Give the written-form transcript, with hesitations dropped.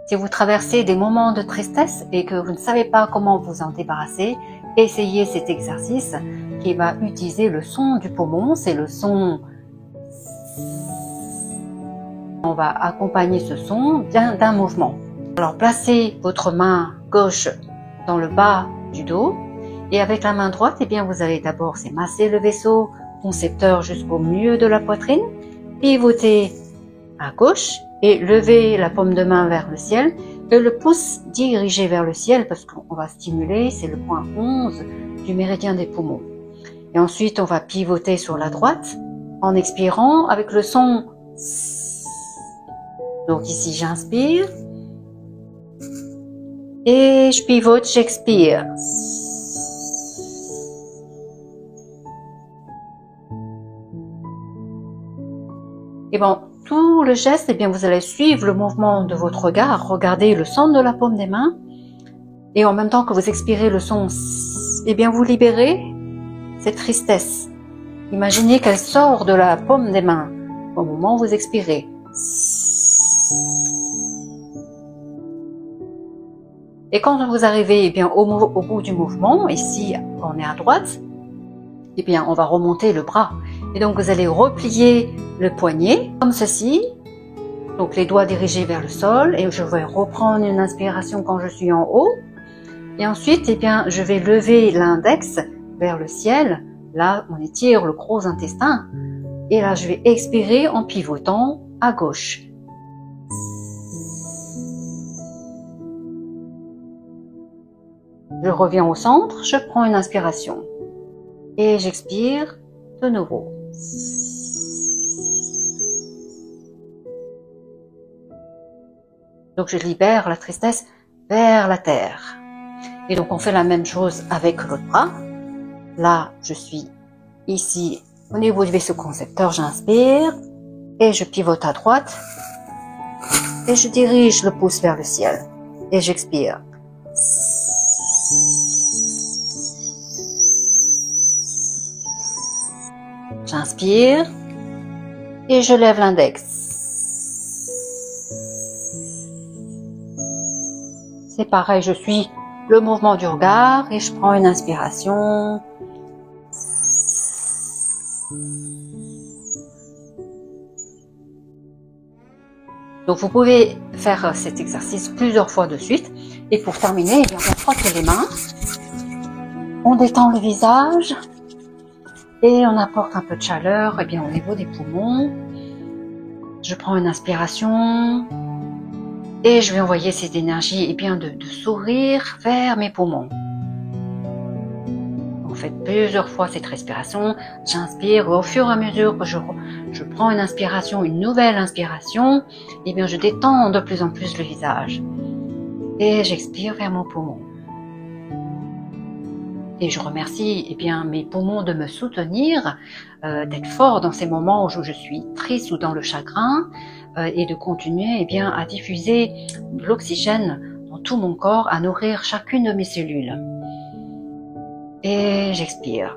Si vous traversez des moments de tristesse et que vous ne savez pas comment vous en débarrasser, essayez cet exercice qui va utiliser le son du poumon. C'est le son. On va accompagner ce son d'un mouvement. Alors placez votre main gauche dans le bas du dos et avec la main droite, eh bien, vous allez d'abord masser le vaisseau concepteur jusqu'au milieu de la poitrine, pivoter à gauche et lever la paume de main vers le ciel et le pouce dirigé vers le ciel parce qu'on va stimuler, c'est le point 11 du méridien des poumons. Et ensuite, on va pivoter sur la droite en expirant avec le son. Donc ici, j'inspire et je pivote, j'expire. Et bon, tout le geste, eh bien, vous allez suivre le mouvement de votre regard, regardez le centre de la paume des mains, et en même temps que vous expirez le son, eh bien, vous libérez cette tristesse. Imaginez qu'elle sort de la paume des mains au moment où vous expirez. Et quand vous arrivez, eh bien, au bout du mouvement, ici, on est à droite, eh bien, on va remonter le bras. Et donc, vous allez replier le poignet, comme ceci. Donc, les doigts dirigés vers le sol. Et je vais reprendre une inspiration quand je suis en haut. Et ensuite, eh bien, je vais lever l'index vers le ciel. Là, on étire le gros intestin. Et là, je vais expirer en pivotant à gauche. Je reviens au centre, je prends une inspiration. Et j'expire de nouveau. Donc je libère la tristesse vers la terre. Et donc on fait la même chose avec l'autre bras. Là, je suis ici au niveau du vaisseau concepteur, j'inspire et je pivote à droite et je dirige le pouce vers le ciel et j'expire. J'inspire et je lève l'index. C'est pareil, je suis le mouvement du regard et je prends une inspiration. Donc vous pouvez faire cet exercice plusieurs fois de suite. Et pour terminer, eh bien, on frotte les mains, on détend le visage et on apporte un peu de chaleur eh bien, au niveau des poumons. Je prends une inspiration et je vais envoyer cette énergie eh bien, de sourire vers mes poumons. On fait plusieurs fois cette respiration. J'inspire au fur et à mesure que je prends une inspiration, une nouvelle inspiration, eh bien, je détends de plus en plus le visage. Et j'expire vers mon poumon. Et je remercie eh bien, mes poumons de me soutenir, d'être fort dans ces moments où je suis triste ou dans le chagrin, et de continuer eh bien, à diffuser l'oxygène dans tout mon corps, à nourrir chacune de mes cellules. Et j'expire.